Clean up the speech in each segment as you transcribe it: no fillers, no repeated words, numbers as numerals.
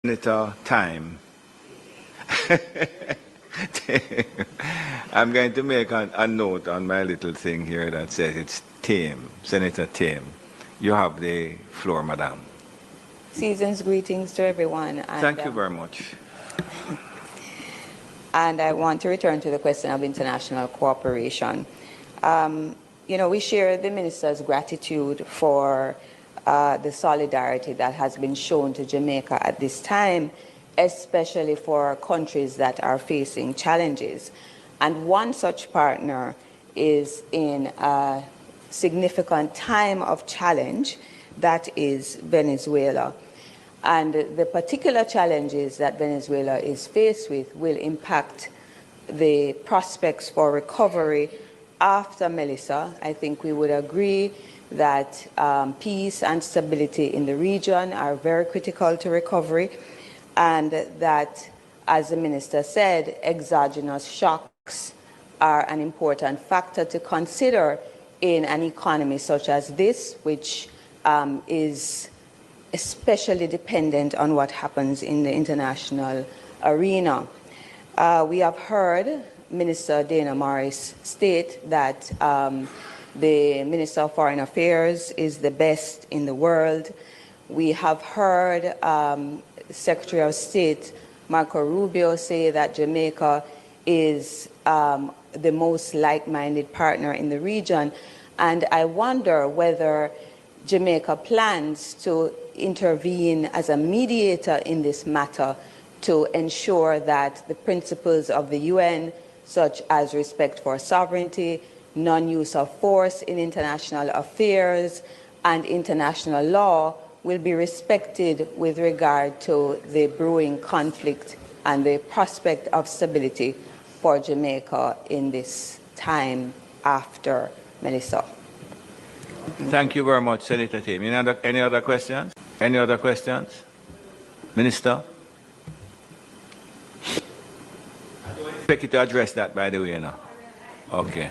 Senator time. I'm going to make a note on my little thing here that says it's Tame, Senator Tame. You have the floor, Madam. Season's greetings to everyone. And, Thank you very much. And I want to return to the question of international cooperation. We share the minister's gratitude for the solidarity that has been shown to Jamaica at this time, especially for countries that are facing challenges. And one such partner is in a significant time of challenge, that is Venezuela. And the particular challenges that Venezuela is faced with will impact the prospects for recovery after Melissa. I think we would agree that peace and stability in the region are very critical to recovery, and that, as the minister said, exogenous shocks are an important factor to consider in an economy such as this, which is especially dependent on what happens in the international arena. We have heard Minister Dana Morris state that the Minister of Foreign Affairs is the best in the world. We have heard Secretary of State Marco Rubio say that Jamaica is the most like-minded partner in the region. And I wonder whether Jamaica plans to intervene as a mediator in this matter to ensure that the principles of the UN, such as respect for sovereignty, non-use of force in international affairs, and international law will be respected with regard to the brewing conflict and the prospect of stability for Jamaica in this time after Melissa. Thank you very much, Senator Tame. Any other questions? Any other questions? Minister? I don't expect you to address that, by the way, now. Okay.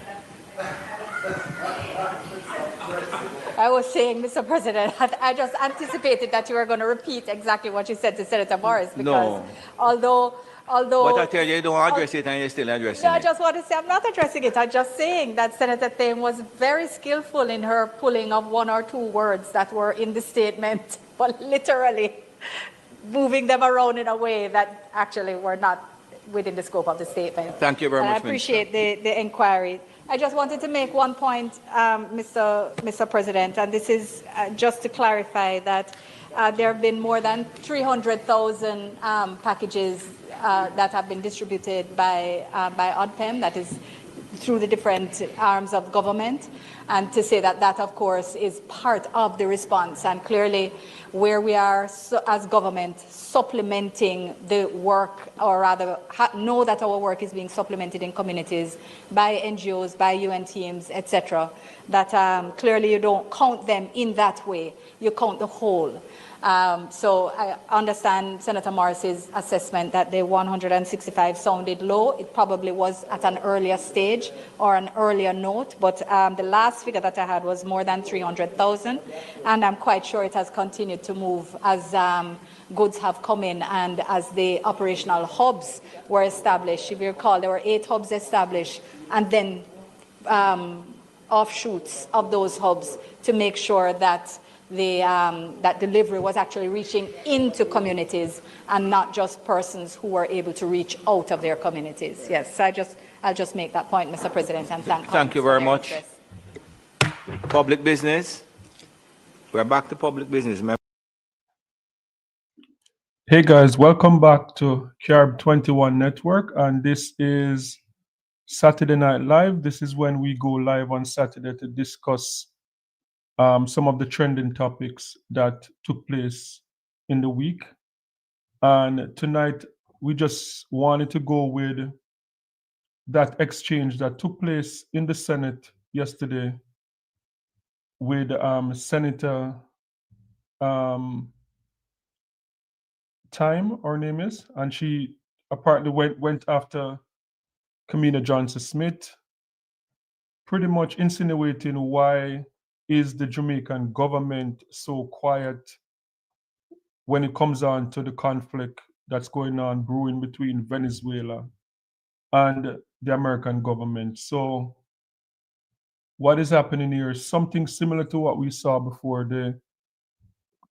I was saying, Mr. President, I just anticipated that you were going to repeat exactly what you said to Senator Morris, because No. although But I tell you, you don't address it and you're still addressing I it. just want to say I'm not addressing it. I'm just saying that Senator Thames was very skillful in her pulling of one or two words that were in the statement, but literally moving them around in a way that actually were not within the scope of the statement. Thank you very much, I appreciate the inquiry. I just wanted to make one point, Mr. President, and this is just to clarify that there have been more than 300,000 packages that have been distributed by ODPEM, that is through the different arms of government, and to say that that, of course, is part of the response. And clearly, where we are as government supplementing the work, or rather know that our work is being supplemented in communities by NGOs, by UN teams, etc., that clearly you don't count them in that way, you count the whole. So I understand Senator Morris's assessment that the 165 sounded low. It probably was at an earlier stage or an earlier note, but the last figure that I had was more than 300,000, and I'm quite sure it has continued to move as goods have come in and as the operational hubs were established. If you recall, there were 8 hubs established, and then offshoots of those hubs to make sure that that delivery was actually reaching into communities and not just persons who were able to reach out of their communities. Yes, so I'll just make that point, Mr. President, and thank you very much. Public business. We're back to public business. Hey guys, welcome back to CARB 21 Network, and this is Saturday Night Live. This is when we go live on Saturday to discuss some of the trending topics that took place in the week. And tonight, we just wanted to go with that exchange that took place in the Senate yesterday with Senator Time, her name is, and she apparently went after Kamina Johnson Smith, pretty much insinuating why is the Jamaican government so quiet when it comes on to the conflict that's going on brewing between Venezuela and the American government. So what is happening here is something similar to what we saw before. The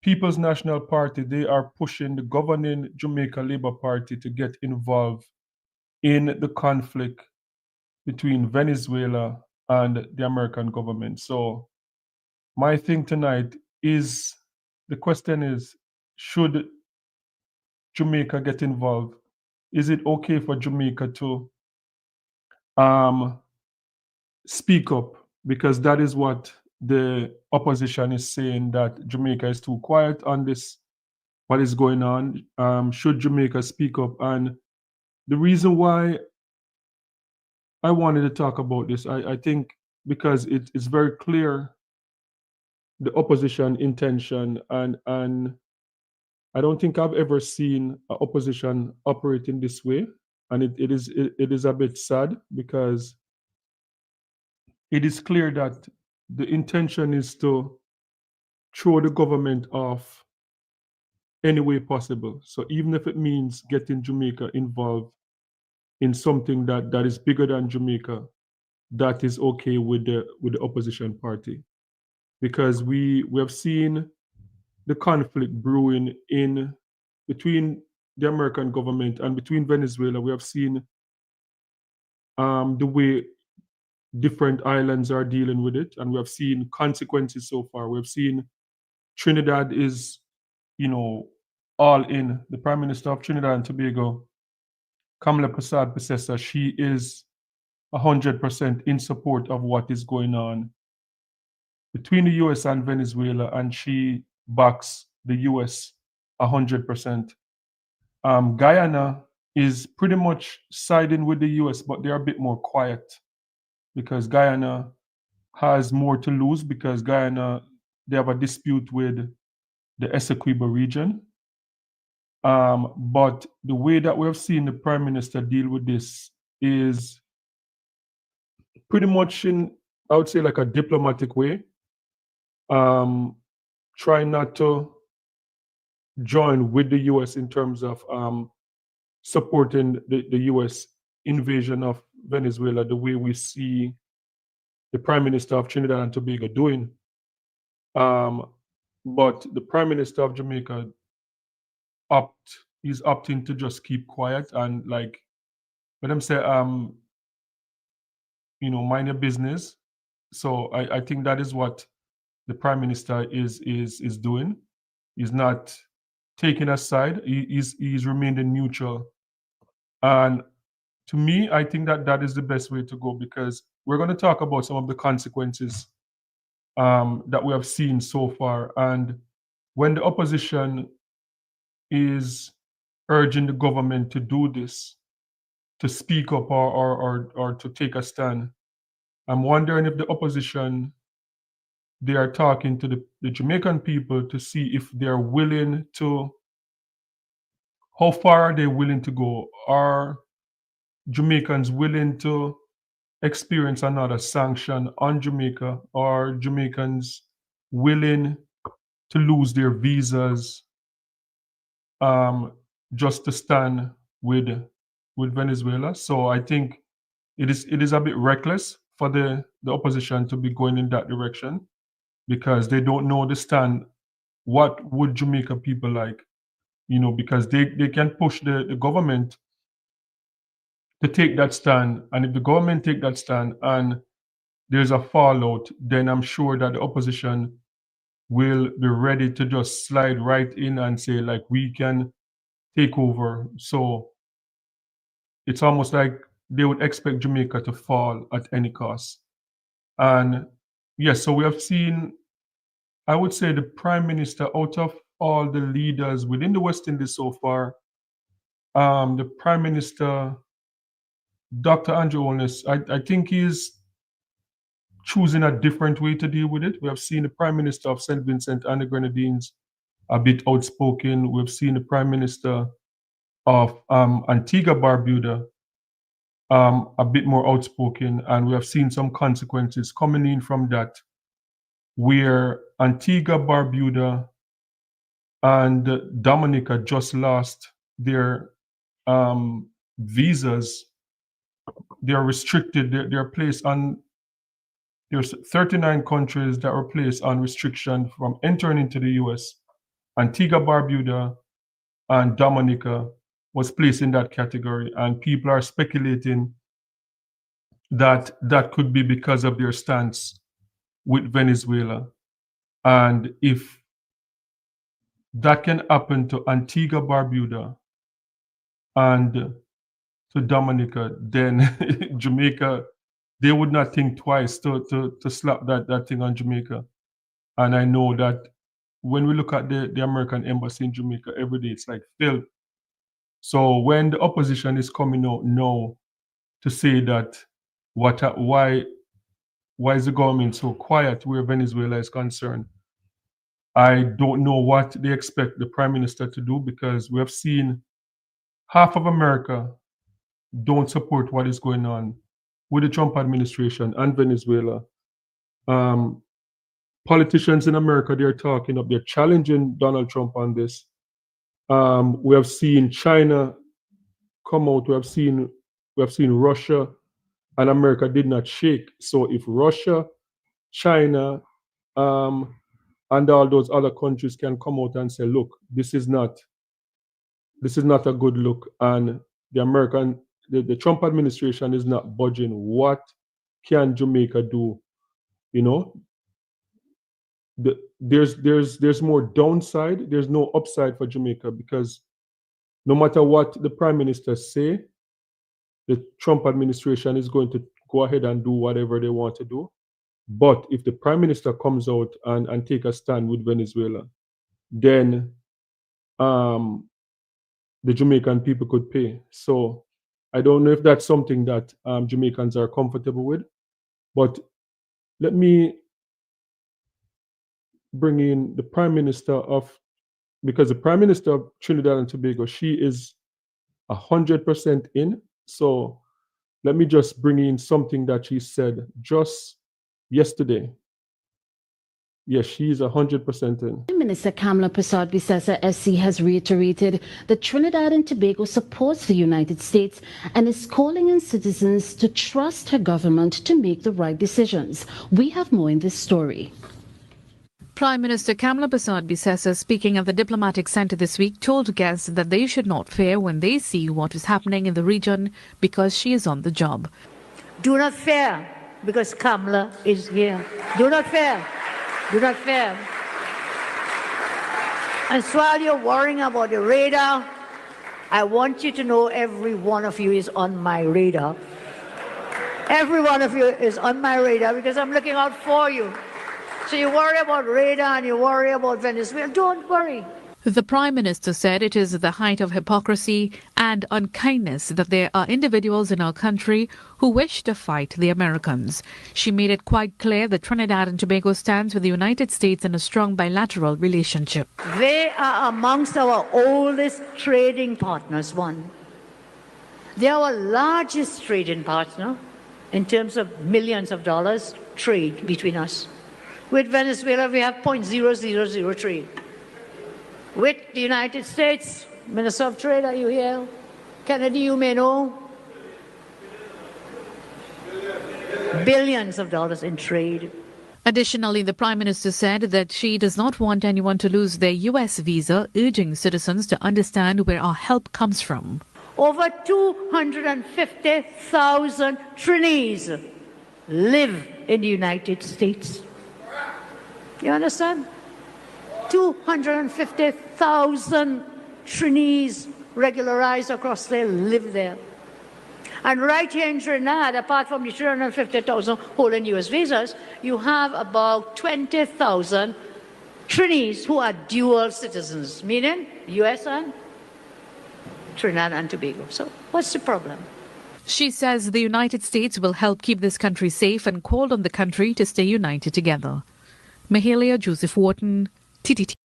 People's National Party, they are pushing the governing Jamaica Labour Party to get involved in the conflict between Venezuela and the American government. So my thing tonight is, the question is, should Jamaica get involved? Is it okay for Jamaica to speak up? Because that is what the opposition is saying, that Jamaica is too quiet on this, what is going on. Should Jamaica speak up? And the reason why I wanted to talk about this, I think because it's very clear the opposition intention, and I don't think I've ever seen an opposition operating this way, and it is a bit sad because it is clear that the intention is to throw the government off any way possible. So even if it means getting Jamaica involved in something that is bigger than Jamaica, that is okay with the opposition party, because we have seen the conflict brewing in between the American government and between Venezuela. We have seen the way different islands are dealing with it, and we have seen consequences so far. We have seen Trinidad is, all in. The Prime Minister of Trinidad and Tobago, Kamala Prasad Pasesa, she is 100% in support of what is going on between the US and Venezuela, and she backs the US 100%. Guyana is pretty much siding with the US, but they're a bit more quiet because Guyana has more to lose, because Guyana, they have a dispute with the Essequibo region. But the way that we have seen the Prime Minister deal with this is pretty much in, I would say, like a diplomatic way. Try not to join with the US in terms of supporting the US invasion of Venezuela, the way we see the Prime Minister of Trinidad and Tobago doing. But the Prime Minister of Jamaica is opting to just keep quiet and, like, let them say, mind your business. So I think that is what the Prime Minister is doing. He's not taking a side. He's remaining neutral. And to me, I think that is the best way to go, because we're going to talk about some of the consequences that we have seen so far. And when the opposition is urging the government to do this, to speak up or to take a stand, I'm wondering if the opposition, they are talking to the Jamaican people to see if they're willing to, how far are they willing to go? Are Jamaicans willing to experience another sanction on Jamaica? Are Jamaicans willing to lose their visas just to stand with Venezuela? So I think it is a bit reckless for the opposition to be going in that direction, because they don't know the stand. What would Jamaica people like? Because they can push the government to take that stand. And if the government take that stand and there's a fallout, then I'm sure that the opposition will be ready to just slide right in and say, like, we can take over. So it's almost like they would expect Jamaica to fall at any cost. And yes, so we have seen, I would say, the Prime Minister, out of all the leaders within the West Indies so far, the Prime Minister, Dr. Andrew Holness, I think he's choosing a different way to deal with it. We have seen the Prime Minister of St. Vincent and the Grenadines a bit outspoken. We've seen the Prime Minister of Antigua Barbuda a bit more outspoken, and we have seen some consequences coming in from that, where Antigua Barbuda and Dominica just lost their visas. They're restricted. They're placed on. There's 39 countries that were placed on restriction from entering into the U.S. Antigua Barbuda and Dominica was placed in that category, and people are speculating that that could be because of their stance with Venezuela. And if that can happen to Antigua Barbuda and to Dominica, then Jamaica, they would not think twice to slap that thing on Jamaica. And I know that when we look at the American embassy in Jamaica every day, it's like filth. So when the opposition is coming out now to say that why is the government so quiet where Venezuela is concerned, I don't know what they expect the prime minister to do, because we have seen half of America don't support what is going on with the Trump administration and Venezuela. Politicians in America, they're talking up, they're challenging Donald Trump on this. We have seen China come out. We have seen Russia and America did not shake. So if Russia, China, and all those other countries can come out and say, look, this is not a good look, and the Trump administration is not budging, what can Jamaica do? You know, there's more downside, there's no upside for Jamaica, because no matter what the prime minister say, the Trump administration is going to go ahead and do whatever they want to do. But if the prime minister comes out and take a stand with Venezuela, then the Jamaican people could pay. So I don't know if that's something that Jamaicans are comfortable with. But let me bring in the prime minister because the prime minister of Trinidad and Tobago, she is 100% in. So let me just bring in something that she said just yesterday. Yes, she's 100% in. Prime Minister Kamla Persad-Bissessar SC has reiterated that Trinidad and Tobago supports the United States and is calling on citizens to trust her government to make the right decisions. We have more in this story. Prime Minister Kamla Persad-Bissessar, speaking at the Diplomatic Centre this week, told guests that they should not fear when they see what is happening in the region because she is on the job. Do not fear because Kamla is here. Do not fear. Do not fear. And so while you're worrying about the radar, I want you to know every one of you is on my radar. Every one of you is on my radar because I'm looking out for you. So you worry about radar and you worry about Venezuela. Don't worry. The Prime Minister said it is the height of hypocrisy and unkindness that there are individuals in our country who wish to fight the Americans. She made it quite clear that Trinidad and Tobago stands with the United States in a strong bilateral relationship. They are amongst our oldest trading partners, one. They are our largest trading partner in terms of millions of dollars trade between us. With Venezuela, we have 0.000 trade. With the United States, Minister of Trade, are you here? Kennedy, you may know. Billions of dollars in trade. Additionally, the Prime Minister said that she does not want anyone to lose their U.S. visa, urging citizens to understand where our help comes from. Over 250,000 Trinis live in the United States. You understand? 250,000 Trinis regularized across there live there. And right here in Trinidad, apart from the 350,000 holding U.S. visas, you have about 20,000 Trinis who are dual citizens, meaning U.S. and Trinidad and Tobago. So what's the problem? She says the United States will help keep this country safe and called on the country to stay united together. Mahalia Joseph Wharton, TTT.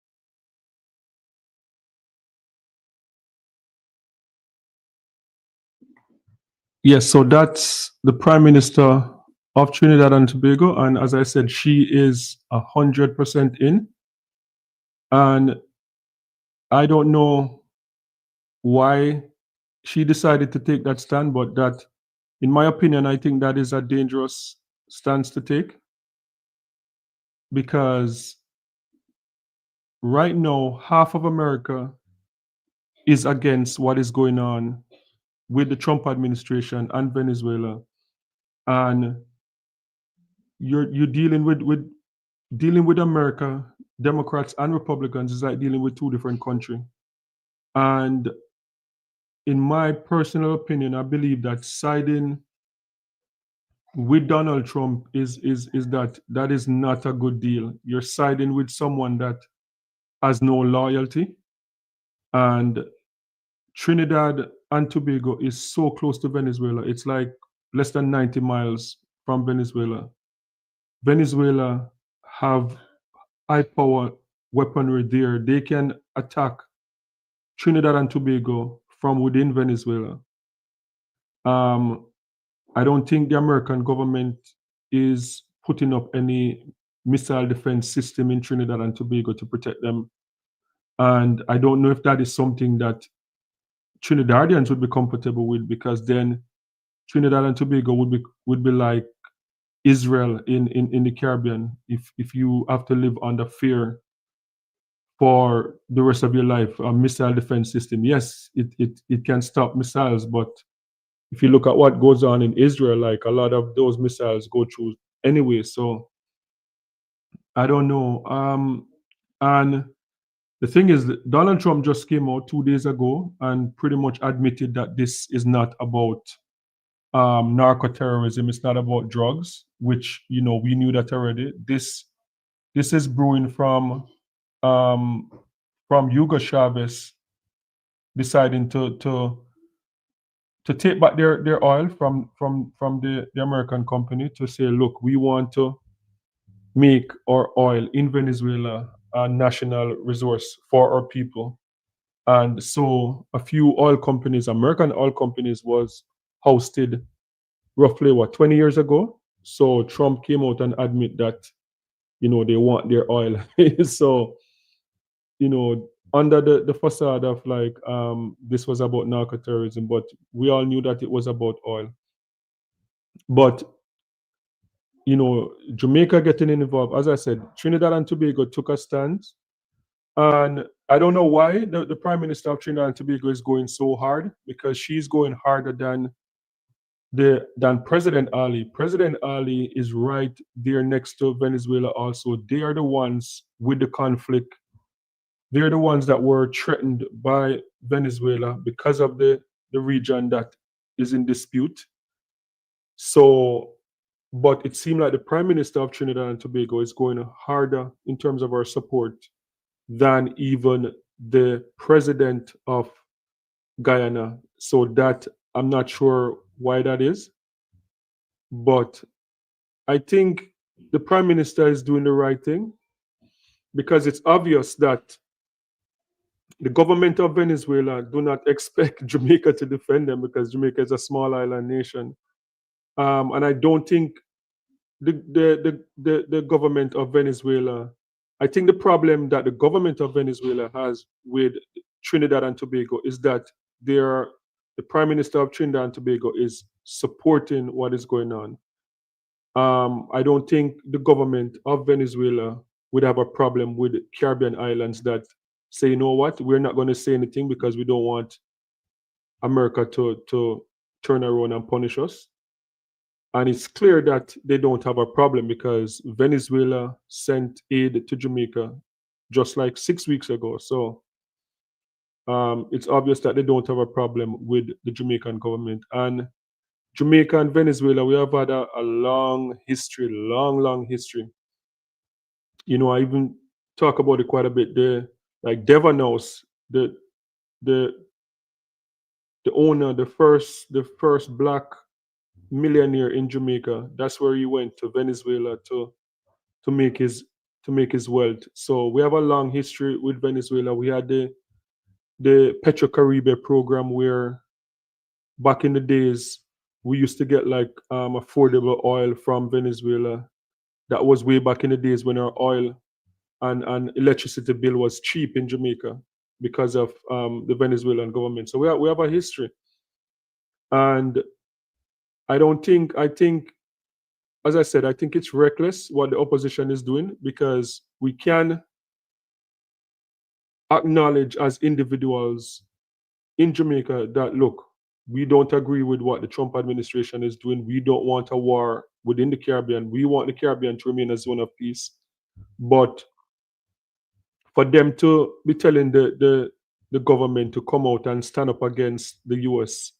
Yes, so that's the Prime Minister of Trinidad and Tobago, and as I said, she is 100% in, and I don't know why she decided to take that stand, but that, in my opinion, I think that is a dangerous stance to take, because right now half of America is against what is going on with the Trump administration and Venezuela, and you're dealing with America, Democrats and Republicans is like dealing with two different countries. And in my personal opinion, I believe that siding with Donald Trump is that is not a good deal. You're siding with someone that has no loyalty, and Trinidad and Tobago is so close to Venezuela. It's like less than 90 miles from Venezuela. Venezuela have high power weaponry there. They can attack Trinidad and Tobago from within Venezuela. I don't think the American government is putting up any missile defense system in Trinidad and Tobago to protect them. And I don't know if that is something that Trinidadians would be comfortable with, because then Trinidad and Tobago would be like Israel in the Caribbean. If you have to live under fear for the rest of your life, a missile defense system, yes, it can stop missiles, but if you look at what goes on in Israel, like a lot of those missiles go through anyway. So I don't know. And the thing is, that Donald Trump just came out 2 days ago and pretty much admitted that this is not about narco terrorism. It's not about drugs, which we knew that already. This is brewing from Hugo Chavez deciding to take back their oil from the American company, to say, look, we want to make our oil in Venezuela a national resource for our people. And so a few oil companies, American oil companies, was ousted roughly 20 years ago. So Trump came out and admit that they want their oil. So under the facade of like this was about narco terrorism, but we all knew that it was about oil. But Jamaica getting involved, as I said, Trinidad and Tobago took a stand, and I don't know why the Prime Minister of Trinidad and Tobago is going so hard, because she's going harder than President Ali. President Ali is right there next to Venezuela also. They are the ones with the conflict. They're the ones that were threatened by Venezuela because of the region that is in dispute. So, but it seemed like the Prime Minister of Trinidad and Tobago is going harder in terms of our support than even the President of Guyana. So that, I'm not sure why that is, but I think the Prime Minister is doing the right thing, because it's obvious that the government of Venezuela do not expect Jamaica to defend them, because Jamaica is a small island nation. And I don't think the government of Venezuela, I think the problem that the government of Venezuela has with Trinidad and Tobago is that the Prime Minister of Trinidad and Tobago is supporting what is going on. I don't think the government of Venezuela would have a problem with Caribbean islands that say, you know what, we're not going to say anything because we don't want America to turn around and punish us. And it's clear that they don't have a problem, because Venezuela sent aid to Jamaica just like 6 weeks ago. So it's obvious that they don't have a problem with the Jamaican government. And Jamaica and Venezuela, we have had a long history, long history. I even talk about it quite a bit. Like Devon House, the owner, the first black millionaire in Jamaica, that's where he went to Venezuela to make his wealth. So we have a long history with Venezuela. We had the Petrocaribe program, where back in the days we used to get like affordable oil from Venezuela. That was way back in the days when our oil and electricity bill was cheap in Jamaica because of the Venezuelan government. So we have a history. And I think, as I said, I think it's reckless what the opposition is doing, because we can acknowledge as individuals in Jamaica that, look, we don't agree with what the Trump administration is doing. We don't want a war within the Caribbean. We want the Caribbean to remain a zone of peace. But for them to be telling the government to come out and stand up against the US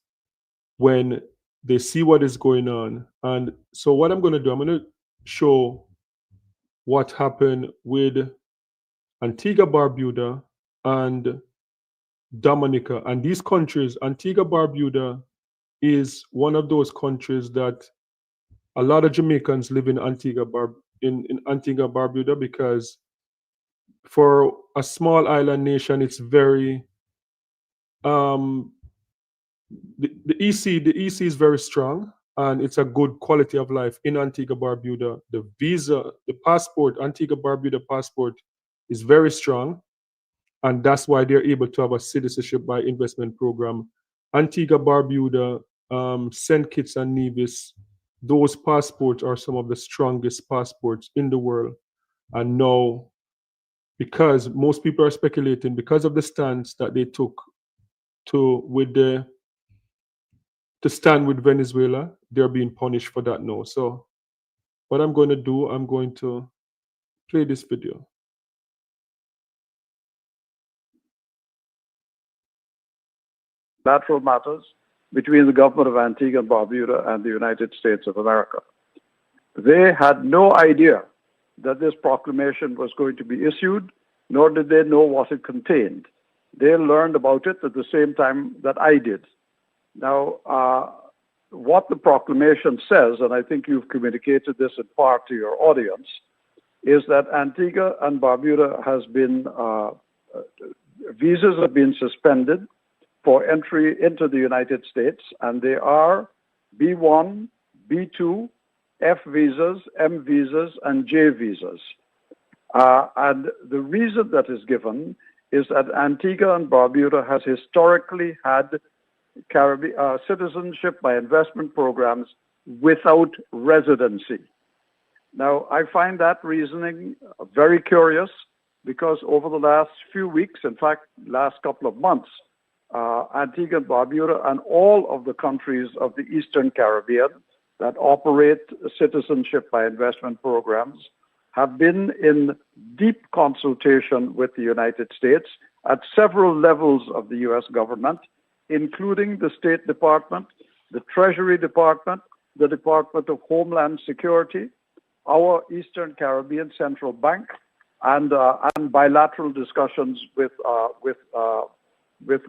when they see what is going on. And so what I'm going to do, I'm going to show what happened with Antigua, Barbuda, and Dominica. And these countries, Antigua, Barbuda is one of those countries that a lot of Jamaicans live in Antigua, Barbuda, because for a small island nation, it's very the EC is very strong, and it's a good quality of life in Antigua, Barbuda. The visa, the passport, Antigua, Barbuda passport is very strong, and that's why they're able to have a citizenship by investment program. Antigua, Barbuda, St. Kitts and Nevis, those passports are some of the strongest passports in the world. And now, because most people are speculating, because of the stance that they took to stand with Venezuela, they're being punished for that now. So what I'm going to do, I'm going to play this video. Bilateral matters between the government of Antigua and Barbuda and the United States of America. They had no idea that this proclamation was going to be issued, nor did they know what it contained. They learned about it at the same time that I did. Now, what the proclamation says, and I think you've communicated this in part to your audience, is that Antigua and Barbuda has been, visas have been suspended for entry into the United States, and they are B1, B2, F visas, M visas, and J visas. And the reason that is given is that Antigua and Barbuda has historically had citizenship by investment programs without residency. Now, I find that reasoning very curious, because over the last few weeks, in fact, last couple of months, Antigua and Barbuda and all of the countries of the Eastern Caribbean that operate citizenship by investment programs have been in deep consultation with the United States at several levels of the US government, including the State Department, the Treasury Department, the Department of Homeland Security, our Eastern Caribbean Central Bank, and bilateral discussions with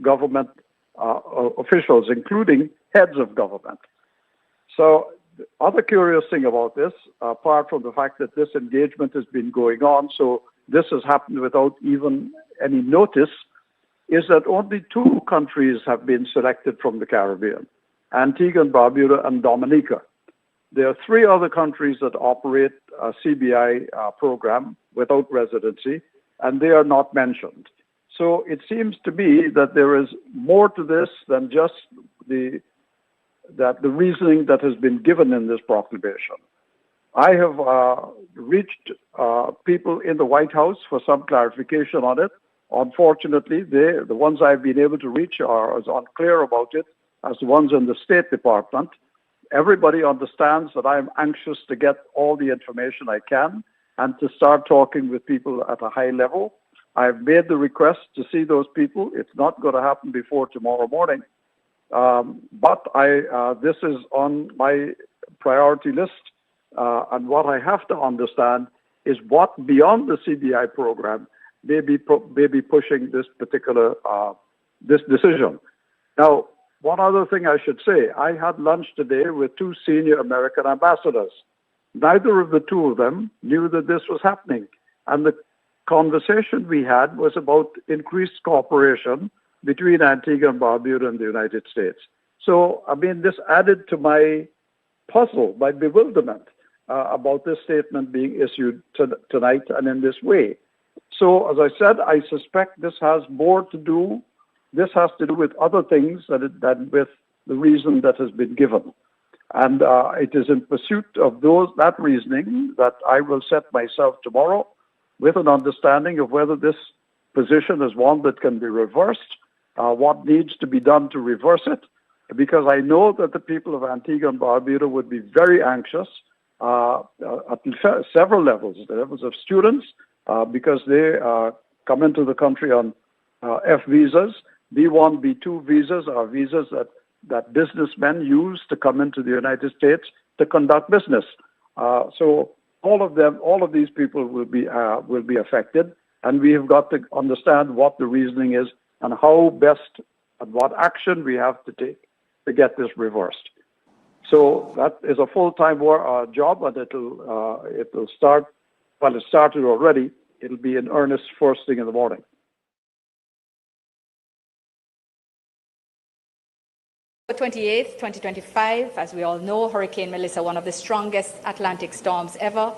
government officials, including heads of government. So the other curious thing about this, apart from the fact that this engagement has been going on, so this has happened without even any notice, is that only two countries have been selected from the Caribbean, Antigua and Barbuda and Dominica. There are three other countries that operate a CBI program without residency, and they are not mentioned. So it seems to me that there is more to this than just the reasoning that has been given in this proclamation. I have reached people in the White House for some clarification on it. Unfortunately, the ones I've been able to reach are as unclear about it as the ones in the State Department. Everybody understands that I'm anxious to get all the information I can and to start talking with people at a high level. I've made the request to see those people. It's not going to happen before tomorrow morning. But this is on my priority list. And what I have to understand is what beyond the CBI program may be pushing this particular this decision. Now, one other thing I should say, I had lunch today with two senior American ambassadors. Neither of the two of them knew that this was happening. And the conversation we had was about increased cooperation between Antigua and Barbuda and the United States. So, I mean, this added to my puzzle, my bewilderment about this statement being issued tonight and in this way. So, as I said, I suspect this has more to do, this has to do with other things than with the reason that has been given. And it is in pursuit of that reasoning that I will set myself tomorrow with an understanding of whether this position is one that can be reversed, what needs to be done to reverse it, because I know that the people of Antigua and Barbuda would be very anxious at several levels, the levels of students, because they come into the country on F visas. B1, B2 visas are visas that businessmen use to come into the United States to conduct business. So all of these people will be affected, and we have got to understand what the reasoning is and how best and what action we have to take to get this reversed. So that is a full-time job, and it'll start. Well, it started already. It'll be in earnest first thing in the morning. October 28th, 2025, as we all know, Hurricane Melissa, one of the strongest Atlantic storms ever,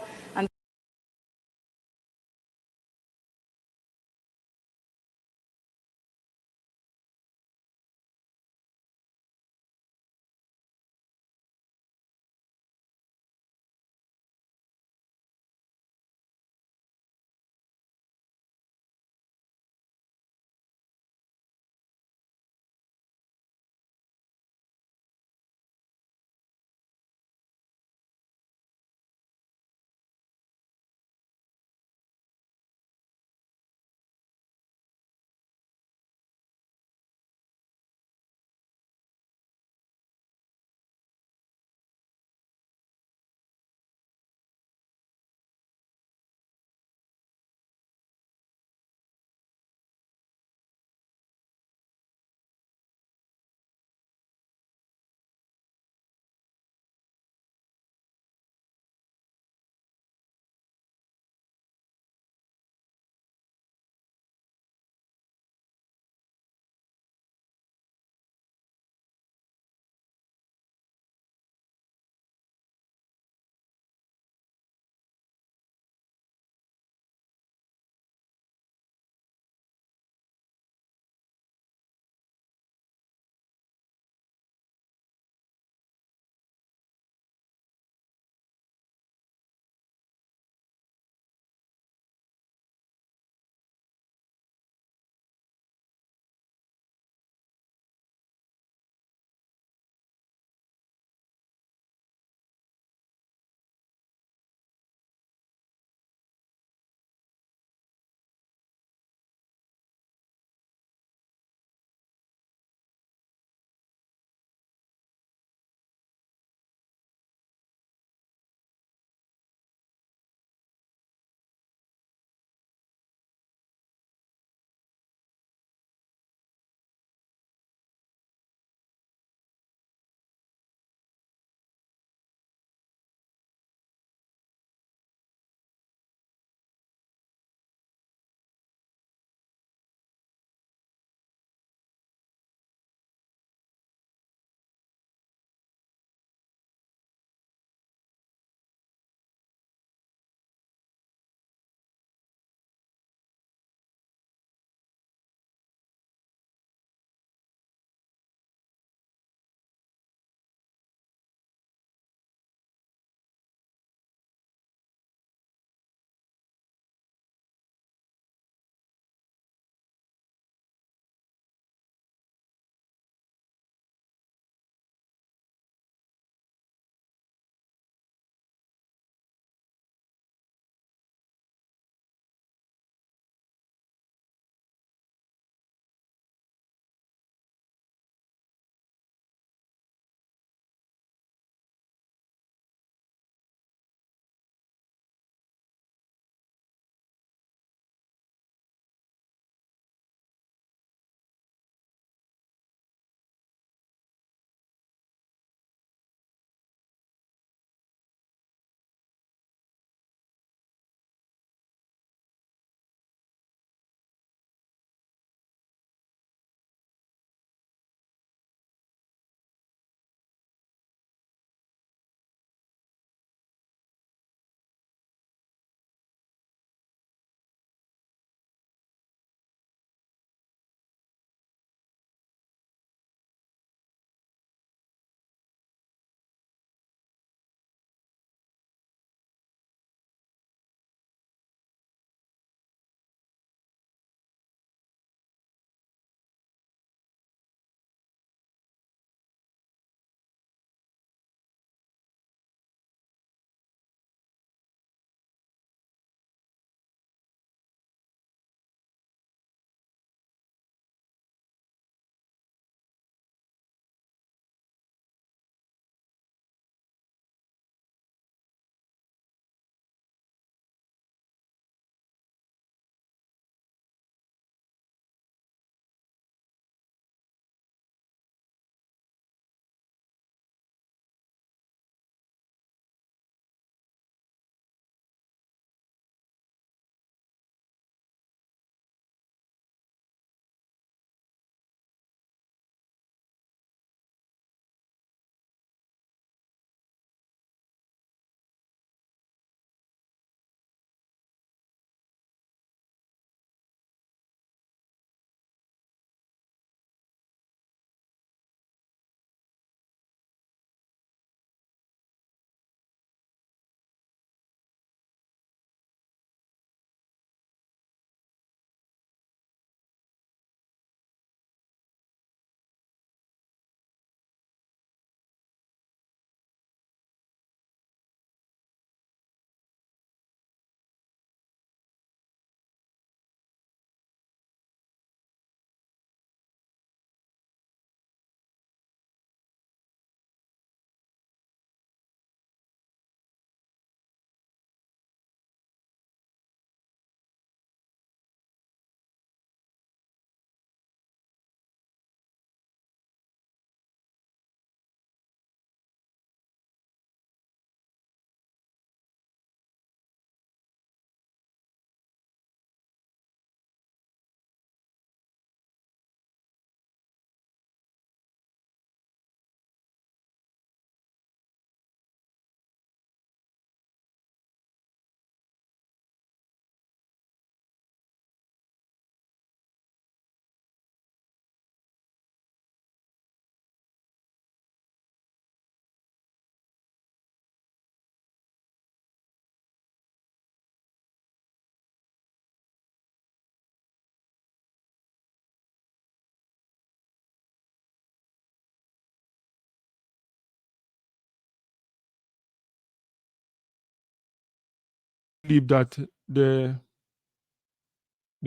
believe that the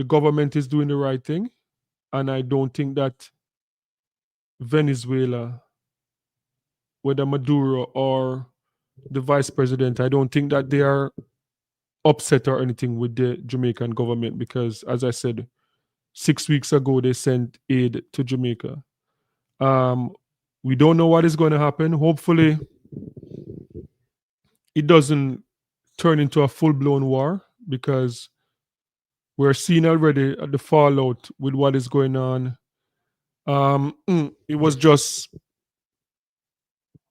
government is doing the right thing, and I don't think that Venezuela, whether Maduro or the vice president, I don't think that they are upset or anything with the Jamaican government because, as I said, 6 weeks ago they sent aid to Jamaica. We don't know what is going to happen. Hopefully, it doesn't turn into a full-blown war because we're seeing already the fallout with what is going on. It was just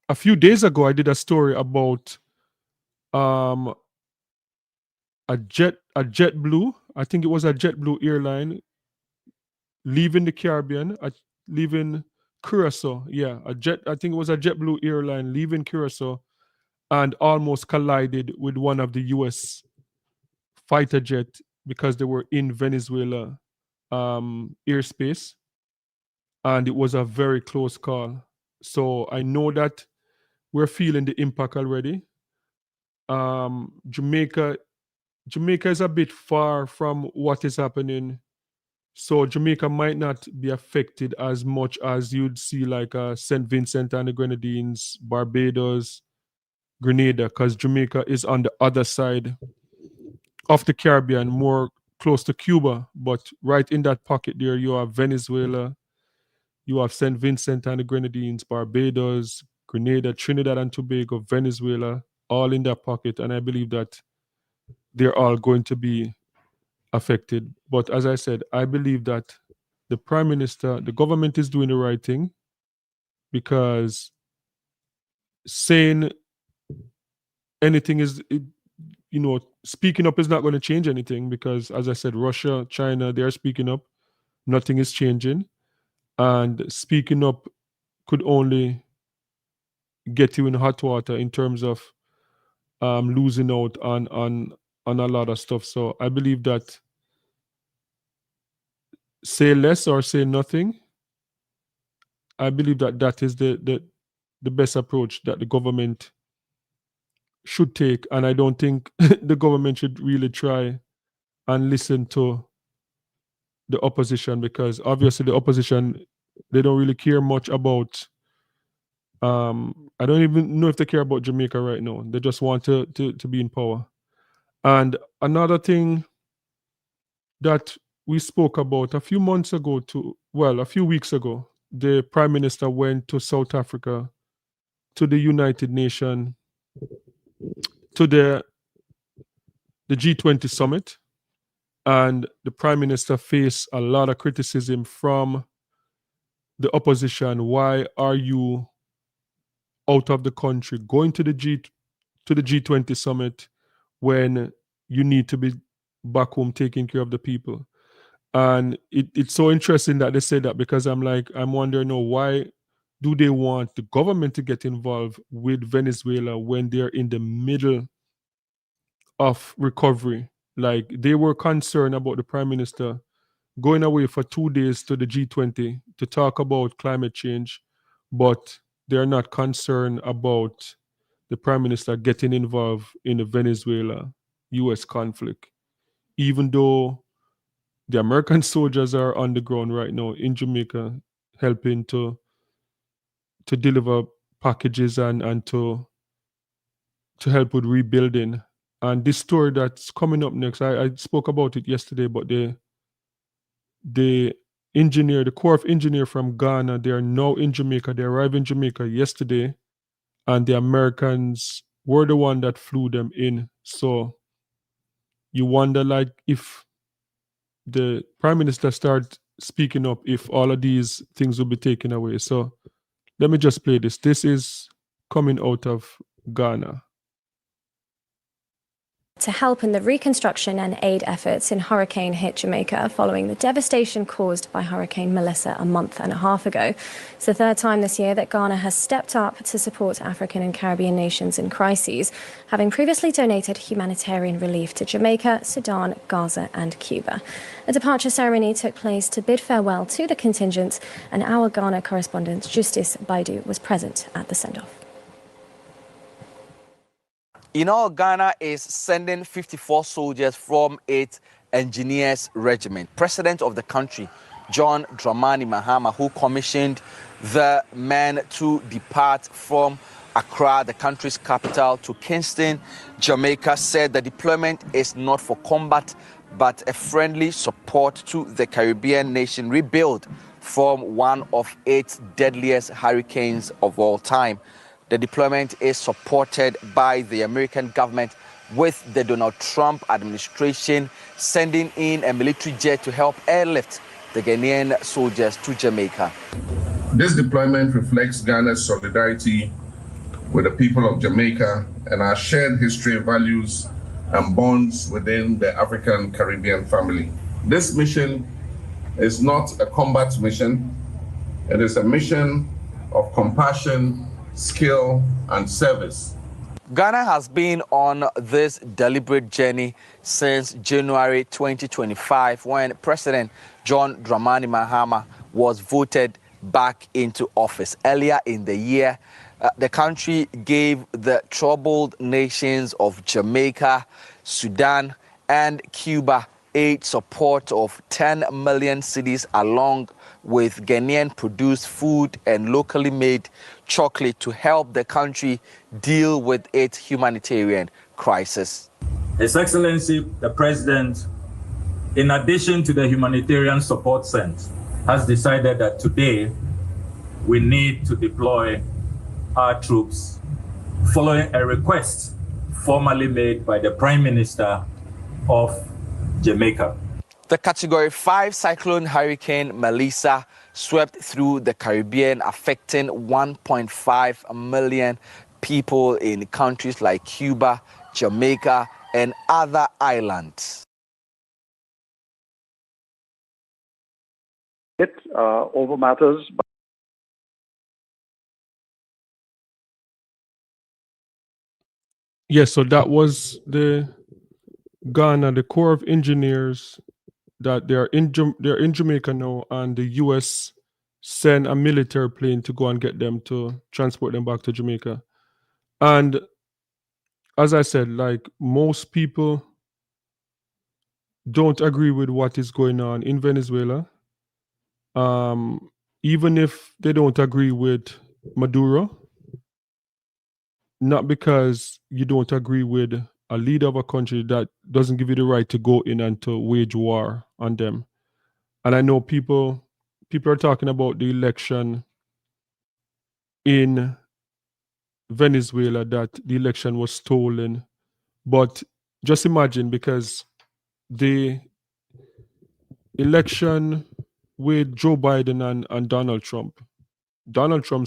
a few days ago I did a story about a JetBlue. I think it was a JetBlue airline leaving the Caribbean, leaving Curacao. Yeah, I think it was a JetBlue airline leaving Curacao and almost collided with one of the U.S. fighter jet because they were in Venezuela airspace, and it was a very close call. So I know that we're feeling the impact already. Jamaica is a bit far from what is happening, so Jamaica might not be affected as much as you'd see like St. Vincent and the Grenadines, Barbados, Grenada, because Jamaica is on the other side of the Caribbean, more close to Cuba. But right in that pocket there, you have Venezuela, you have St. Vincent and the Grenadines, Barbados, Grenada, Trinidad and Tobago, Venezuela, all in that pocket. And I believe that they're all going to be affected. But as I said, I believe that the Prime Minister, the government is doing the right thing because saying anything is, speaking up is not going to change anything because, as I said, Russia, China, they're speaking up. Nothing is changing. And speaking up could only get you in hot water in terms of losing out on a lot of stuff. So I believe that say less or say nothing, I believe that that is the best approach that the government should take. And I don't think the government should really try and listen to the opposition because obviously the opposition, they don't really care much about I don't even know if they care about Jamaica right now. They just want to be in power. And another thing that we spoke about a few weeks ago, the Prime Minister went to South Africa, to the United Nations, to the G20 summit, and the Prime Minister faced a lot of criticism from the opposition. Why are you out of the country going to the G20 summit when you need to be back home taking care of the people? And it's so interesting that they say that because I'm wondering, why do they want the government to get involved with Venezuela when they're in the middle of recovery? Like they were concerned about the Prime Minister going away for 2 days to the G20 to talk about climate change, but they're not concerned about the Prime Minister getting involved in the Venezuela-US conflict, even though the American soldiers are on the ground right now in Jamaica helping to deliver packages and to help with rebuilding. And this story that's coming up next, I spoke about it yesterday, but the Corps of Engineer from Ghana, they are now in Jamaica. They arrived in Jamaica yesterday, and the Americans were the one that flew them in. So you wonder, if the Prime Minister start speaking up, if all of these things will be taken away. So let me just play this. This is coming out of Ghana. To help in the reconstruction and aid efforts in hurricane-hit Jamaica following the devastation caused by Hurricane Melissa a month and a half ago. It's the third time this year that Ghana has stepped up to support African and Caribbean nations in crises, having previously donated humanitarian relief to Jamaica, Sudan, Gaza and Cuba. A departure ceremony took place to bid farewell to the contingent, and our Ghana correspondent Justice Baidu was present at the send-off. In all, Ghana is sending 54 soldiers from its engineers regiment. President of the country, John Dramani Mahama, who commissioned the men to depart from Accra, the country's capital, to Kingston, Jamaica, said the deployment is not for combat, but a friendly support to the Caribbean nation rebuild from one of its deadliest hurricanes of all time. The deployment is supported by the American government, with the Donald Trump administration sending in a military jet to help airlift the Ghanaian soldiers to Jamaica. This deployment reflects Ghana's solidarity with the people of Jamaica and our shared history, values, and bonds within the African Caribbean family. This mission is not a combat mission. It is a mission of compassion, skill, and service. Ghana has been on this deliberate journey since January 2025, when President John Dramani Mahama was voted back into office. Earlier in the year, the country gave the troubled nations of Jamaica, Sudan, and Cuba aid support of 10 million cedis, along with Ghanaian-produced food and locally made chocolate to help the country deal with its humanitarian crisis. His Excellency, the President, in addition to the humanitarian support sent, has decided that today we need to deploy our troops following a request formally made by the Prime Minister of Jamaica. The Category 5 cyclone Hurricane Melissa swept through the Caribbean, affecting 1.5 million people in countries like Cuba, Jamaica, and other islands. Over matters. Yes, so that was the Ghana, the Corps of Engineers, that they're in Jamaica now, and the U.S. send a military plane to go and get them, to transport them back to Jamaica. And as I said, like, most people don't agree with what is going on in Venezuela. Even if they don't agree with Maduro, not because you don't agree with a leader of a country, that doesn't give you the right to go in and to wage war on them. And I know people are talking about the election in Venezuela, that the election was stolen. But just imagine, because the election with Joe Biden and Donald Trump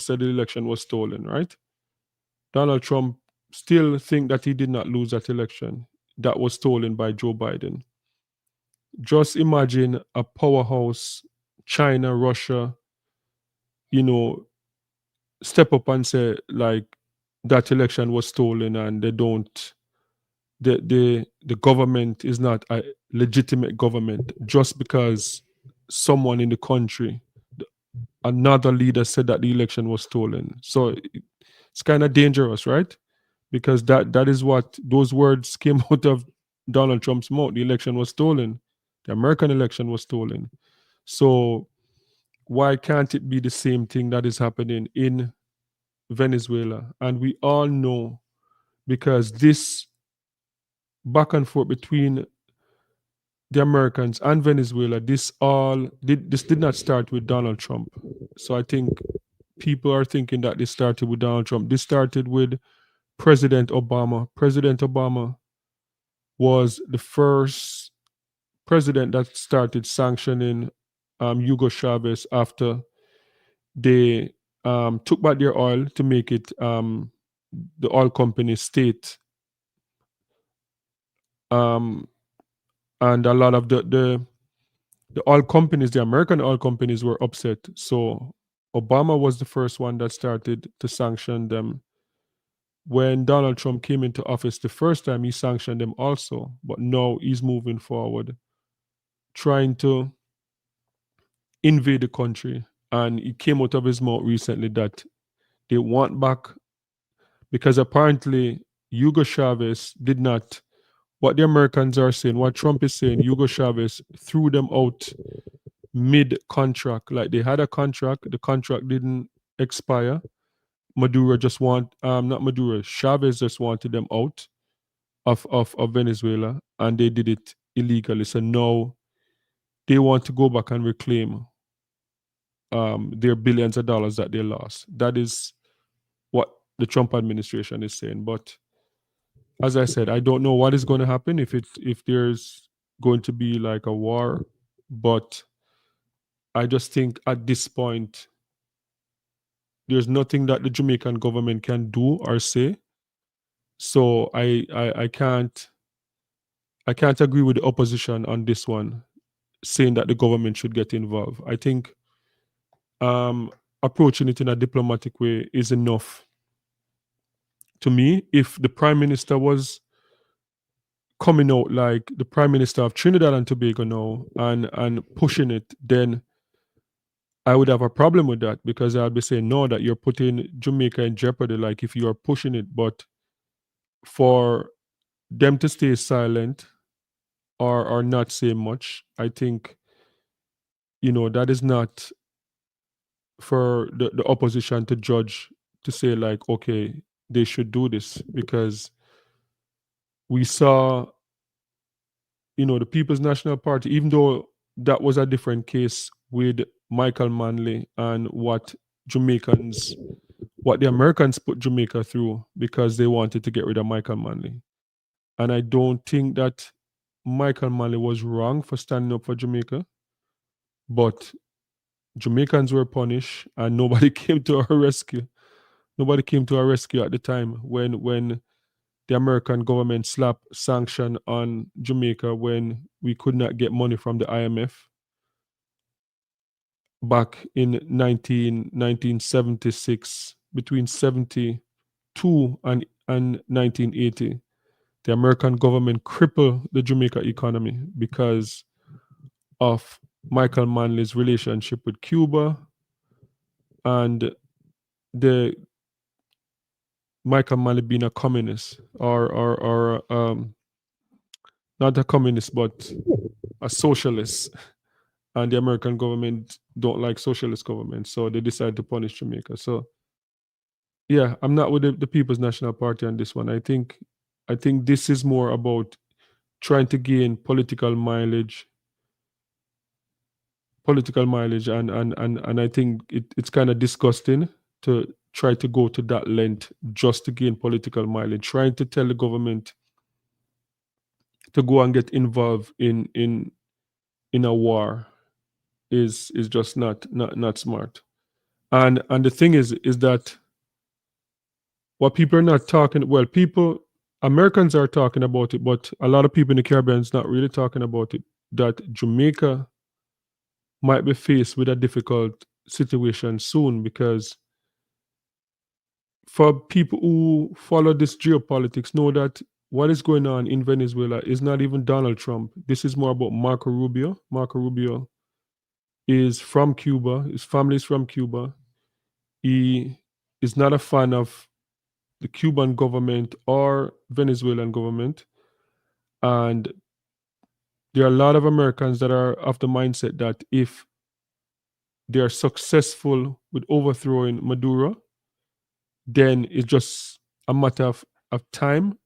said the election was stolen, right? Donald Trump still think that he did not lose that election that was stolen by Joe Biden. Just imagine a powerhouse, China, Russia, step up and say, like, that election was stolen, and the government is not a legitimate government just because someone in the country, another leader, said that the election was stolen. So it's kind of dangerous, right? Because that is what those words came out of Donald Trump's mouth. The election was stolen. The American election was stolen. So why can't it be the same thing that is happening in Venezuela? And we all know, because this back and forth between the Americans and Venezuela, this did not start with Donald Trump. So I think people are thinking that this started with Donald Trump. This started with President Obama. President Obama was the first president that started sanctioning Hugo Chavez after they took back their oil to make it the oil company state. And a lot of the oil companies, the American oil companies, were upset. So Obama was the first one that started to sanction them. When Donald Trump came into office the first time, he sanctioned them also. But now he's moving forward, trying to invade the country. And it came out of his mouth recently that they want back, because apparently Hugo Chavez did not, what the Americans are saying, what Trump is saying, Hugo Chavez threw them out mid-contract. Like they had a contract, the contract didn't expire. Maduro just not Maduro, Chavez just wanted them out of Venezuela, and they did it illegally. So now they want to go back and reclaim their billions of dollars that they lost. That is what the Trump administration is saying. But as I said, I don't know what is going to happen if there's going to be like a war. But I just think at this point, there's nothing that the Jamaican government can do or say. So I can't agree with the opposition on this one, saying that the government should get involved. I think approaching it in a diplomatic way is enough. To me, if the prime minister was coming out like the prime minister of Trinidad and Tobago now and pushing it, then I would have a problem with that, because I'd be saying, no, that you're putting Jamaica in jeopardy, like if you are pushing it. But for them to stay silent or not say much, I think, that is not for the opposition to judge, to say like, okay, they should do this, because we saw, the People's National Party, even though that was a different case with Michael Manley and what the Americans put Jamaica through because they wanted to get rid of Michael Manley. And I don't think that Michael Manley was wrong for standing up for Jamaica, but Jamaicans were punished and nobody came to our rescue. Nobody came to our rescue at the time when the American government slapped sanction on Jamaica when we could not get money from the IMF back in 1976, between 72 and 1980. The American government crippled the Jamaica economy because of Michael Manley's relationship with Cuba and the Michael Manley being a communist or not a communist but a socialist, and the American government don't like socialist government, so they decided to punish Jamaica. So yeah, I'm not with the People's National Party on this one. I think this is more about trying to gain political mileage, and I think it's kind of disgusting to try to go to that length just to gain political mileage, trying to tell the government to go and get involved in a war is just not smart. And the thing is that what people are not talking, well, Americans are talking about it, but a lot of people in the Caribbean is not really talking about it, that Jamaica might be faced with a difficult situation soon, because for people who follow this geopolitics know that what is going on in Venezuela is not even Donald Trump. This is more about Marco Rubio. Marco Rubio is from Cuba. His family is from Cuba. He is not a fan of the Cuban government or Venezuelan government. And there are a lot of Americans that are of the mindset that if they are successful with overthrowing Maduro, then it's just a matter of time.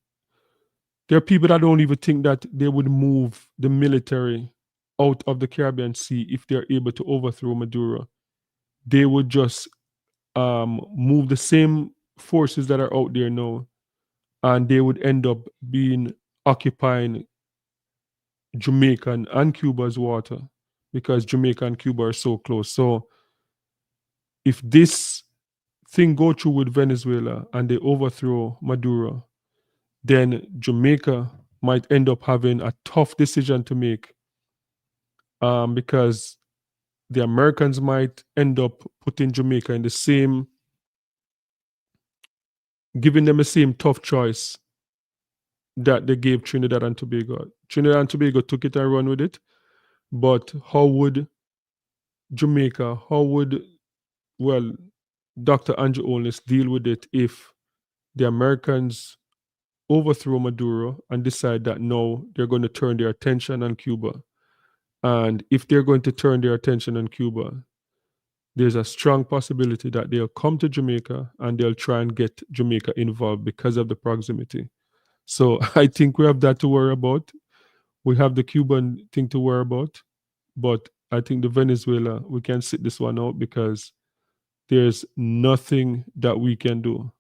There are people that don't even think that they would move the military out of the Caribbean Sea if they're able to overthrow Maduro. They would just move the same forces that are out there now, and they would end up occupying Jamaica and Cuba's water, because Jamaica and Cuba are so close. So if this thing go through with Venezuela and they overthrow Maduro, then Jamaica might end up having a tough decision to make, because the Americans might end up putting Jamaica in giving them the same tough choice that they gave Trinidad and Tobago. Trinidad and Tobago took it and run with it, but how would Dr. Andrew Holness deal with it if the Americans overthrow Maduro and decide that no, they're going to turn their attention on Cuba. And if they're going to turn their attention on Cuba, there's a strong possibility that they'll come to Jamaica and they'll try and get Jamaica involved because of the proximity. So I think we have that to worry about. We have the Cuban thing to worry about. But I think the Venezuela, we can sit this one out because there's nothing that we can do.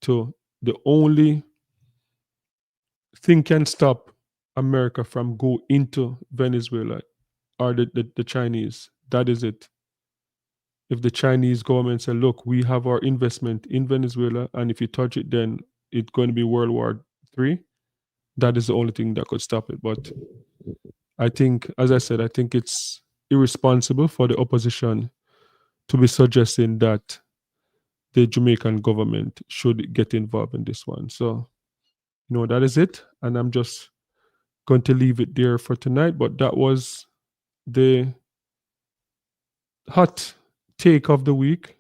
The only thing can stop America from go into Venezuela are the Chinese. That is it. If the Chinese government say, look, we have our investment in Venezuela, and if you touch it, then it's going to be World War III, that is the only thing that could stop it. But I think, as I said, I think it's irresponsible for the opposition to be suggesting that the Jamaican government should get involved in this one. So, that is it. And I'm just going to leave it there for tonight. But that was the hot take of the week.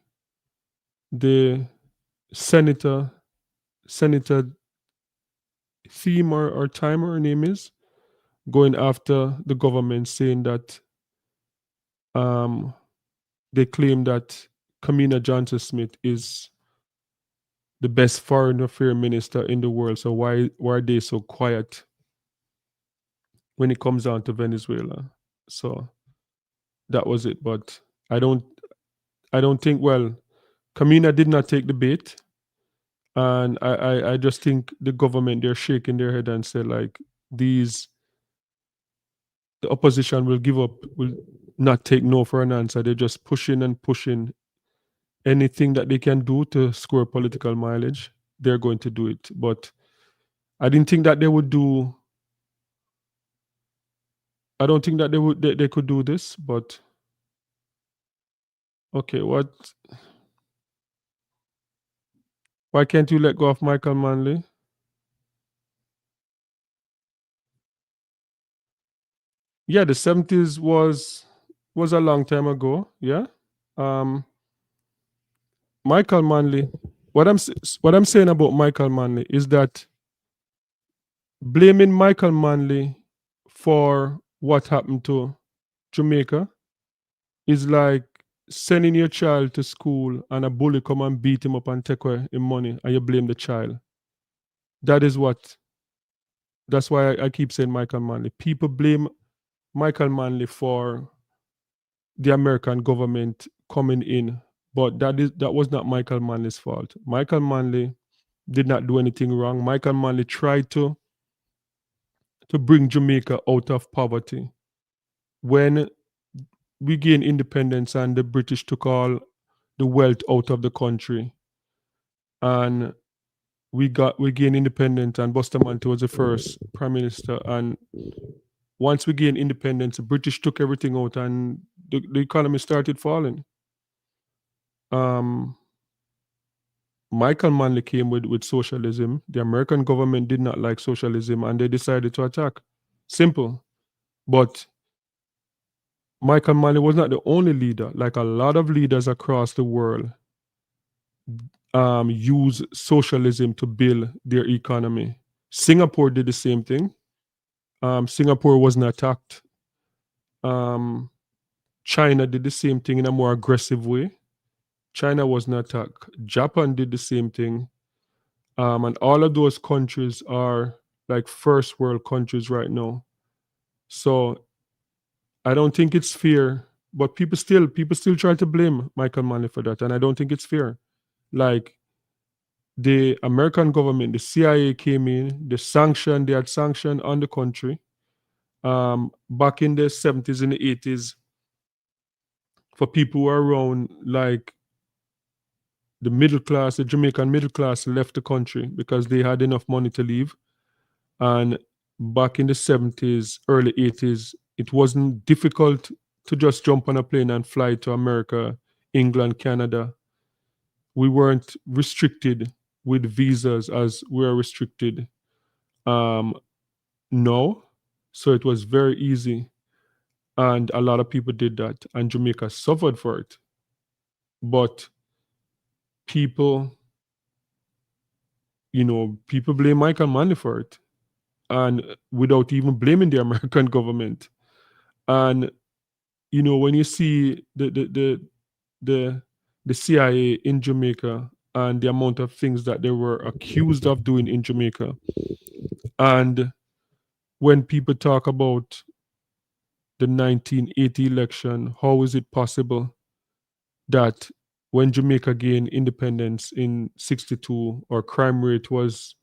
The senator theme or time, her name is, going after the government, saying that they claim that Kamina Johnson Smith is the best foreign affairs minister in the world. So why are they so quiet when it comes down to Venezuela? So that was it. But I don't think, well, Kamina did not take the bait. And I just think the government, they're shaking their head and say, like, the opposition will give up, will not take no for an answer. They're just pushing and pushing. Anything that they can do to score political mileage, they're going to do it. But I didn't think that they would do. I don't think that they could do this. But okay, why can't you let go of Michael Manley? Yeah, the 70s was a long time ago. Yeah. Michael Manley, what I'm saying about Michael Manley is that blaming Michael Manley for what happened to Jamaica is like sending your child to school and a bully come and beat him up and take away his money and you blame the child. That's why I keep saying Michael Manley. People blame Michael Manley for the American government coming in, but that was not Michael Manley's fault. Michael Manley did not do anything wrong. Michael Manley tried to bring Jamaica out of poverty. When we gained independence and the British took all the wealth out of the country, and we gained independence, and Bustamante was the first prime minister. And once we gained independence, the British took everything out, and the economy started falling. Michael Manley came with socialism. The American government did not like socialism, and they decided to attack. Simple. But Michael Manley was not the only leader. Like a lot of leaders across the world use socialism to build their economy. Singapore did the same thing. Singapore wasn't attacked. China did the same thing in a more aggressive way. China wasn't attacked. Japan did the same thing. And all of those countries are like first world countries right now. So I don't think it's fair, but people still try to blame Michael Manley for that, and I don't think it's fair. Like the American government, the CIA came in, they had sanctioned on the country. Back in the 70s and the 80s, for people who are around, like the middle class, the Jamaican middle class left the country because they had enough money to leave. And back in the 70s, early 80s, it wasn't difficult to just jump on a plane and fly to America, England, Canada. We weren't restricted with visas as we're restricted now. So it was very easy. And a lot of people did that. And Jamaica suffered for it. But people people blame Michael Manley for it, and without even blaming the American government. And when you see the CIA in Jamaica and the amount of things that they were accused of doing in Jamaica, and when people talk about the 1980 election, how is it possible that when Jamaica gained independence in 62, our crime rate was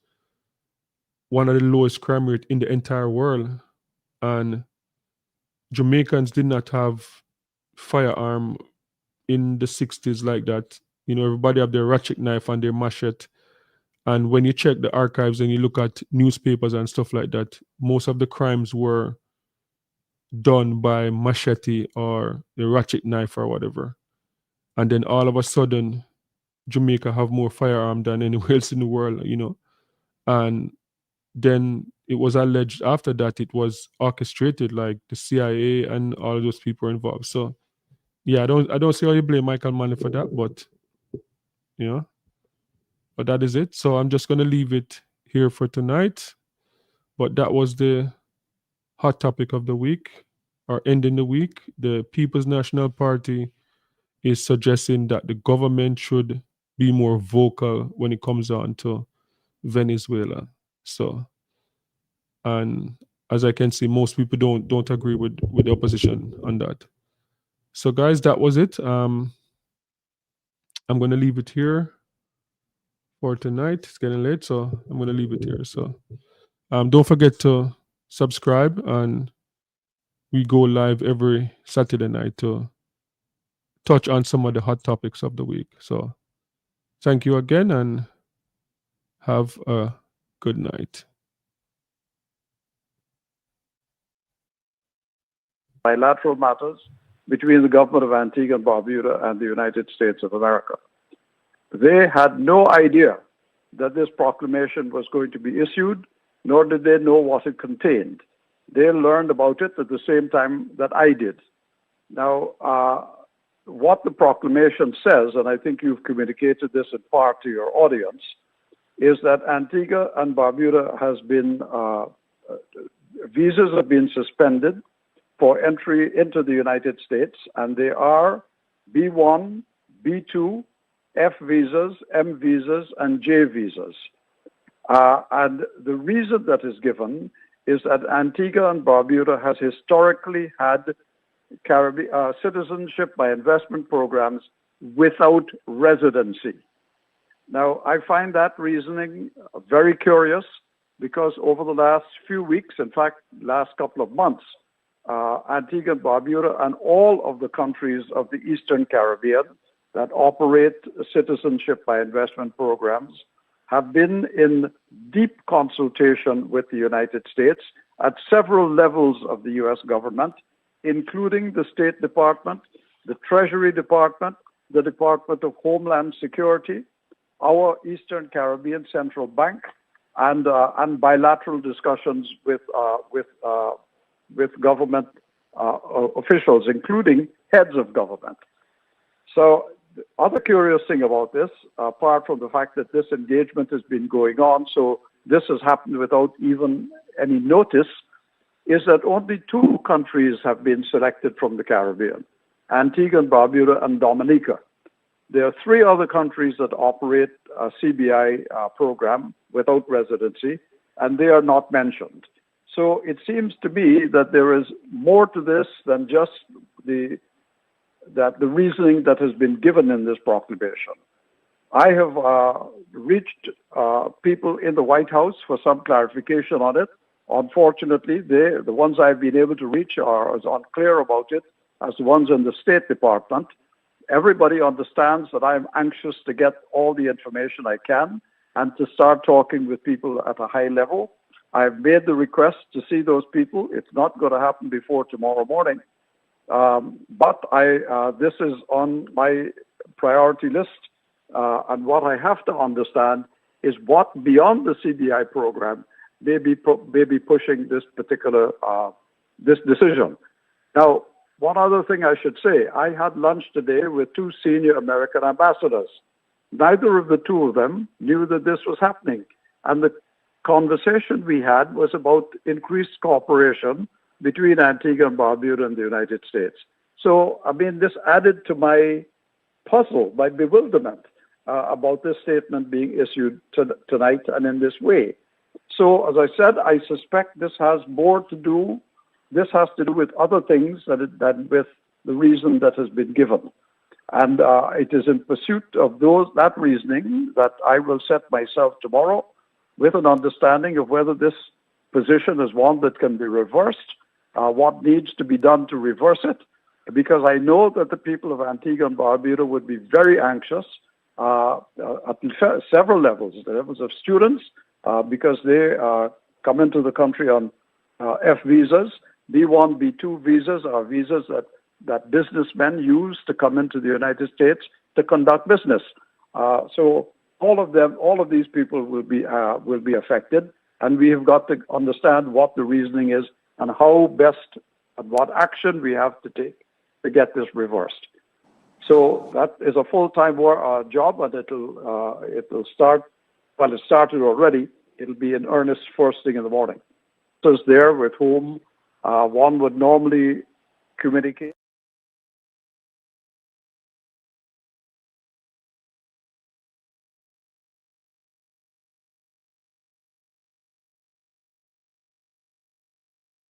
one of the lowest crime rate in the entire world, and Jamaicans did not have firearm in the 60s like that. Everybody have their ratchet knife and their machete. And when you check the archives and you look at newspapers and stuff like that, most of the crimes were done by machete or the ratchet knife or whatever. And then all of a sudden, Jamaica have more firearm than anywhere else in the world, And then it was alleged after that it was orchestrated, like the CIA and all of those people were involved. So yeah, I don't see how you blame Michael Manley for that, but but that is it. So I'm just gonna leave it here for tonight. But that was the hot topic of the week, or ending the week. The People's National Party is suggesting that the government should be more vocal when it comes on to Venezuela. So, and as I can see, most people don't agree with the opposition on that. So guys, that was it. I'm gonna leave it here for tonight. It's getting late, so I'm gonna leave it here. So don't forget to subscribe, and we go live every Saturday night to touch on some of the hot topics of the week. So thank you again, and have a good night. Bilateral matters between the government of Antigua and Barbuda and the United States of America. They had no idea that this proclamation was going to be issued, nor did they know what it contained. They learned about it at the same time that I did. Now, what the proclamation says, and I think you've communicated this in part to your audience, is that Antigua and Barbuda has been, visas have been suspended for entry into the United States, and they are B1, B2, F visas, M visas, and J visas. And the reason that is given is that Antigua and Barbuda has historically had citizenship by investment programs without residency. Now, I find that reasoning very curious because over the last few weeks, in fact, last couple of months, Antigua and Barbuda and all of the countries of the Eastern Caribbean that operate citizenship by investment programs have been in deep consultation with the United States at several levels of the U.S. government, including the State Department, the Treasury Department, the Department of Homeland Security, our Eastern Caribbean Central Bank, and bilateral discussions with government officials, including heads of government. So the other curious thing about this, apart from the fact that this engagement has been going on, so this has happened without even any notice, is that only 2 countries have been selected from the Caribbean, Antigua and Barbuda and Dominica. There are 3 other countries that operate a CBI program without residency, and they are not mentioned. So it seems to me that there is more to this than just the reasoning that has been given in this proclamation. I have reached people in the White House for some clarification on it. Unfortunately, the ones I've been able to reach are as unclear about it as the ones in the State Department. Everybody understands that I'm anxious to get all the information I can and to start talking with people at a high level. I've made the request to see those people. It's not going to happen before tomorrow morning. But this is on my priority list. And what I have to understand is what beyond the CBI program may be pushing this particular this decision. Now, one other thing I should say, I had lunch today with 2 senior American ambassadors. Neither of the 2 of them knew that this was happening. And the conversation we had was about increased cooperation between Antigua and Barbuda and the United States. So, I mean, this added to my puzzle, my bewilderment about this statement being issued tonight and in this way. So, as I said, I suspect this has to do with other things than with the reason that has been given. And it is in pursuit of that reasoning that I will set myself tomorrow with an understanding of whether this position is one that can be reversed, what needs to be done to reverse it, because I know that the people of Antigua and Barbuda would be very anxious at several levels, the levels of students, because they come into the country on F visas. B1, B2 visas are visas that businessmen use to come into the United States to conduct business. So all of these people will be affected, and we have got to understand what the reasoning is and how best and what action we have to take to get this reversed. So that is a full-time job, and it'll start. Well, it started already. It'll be in earnest first thing in the morning. So it's there with whom one would normally communicate.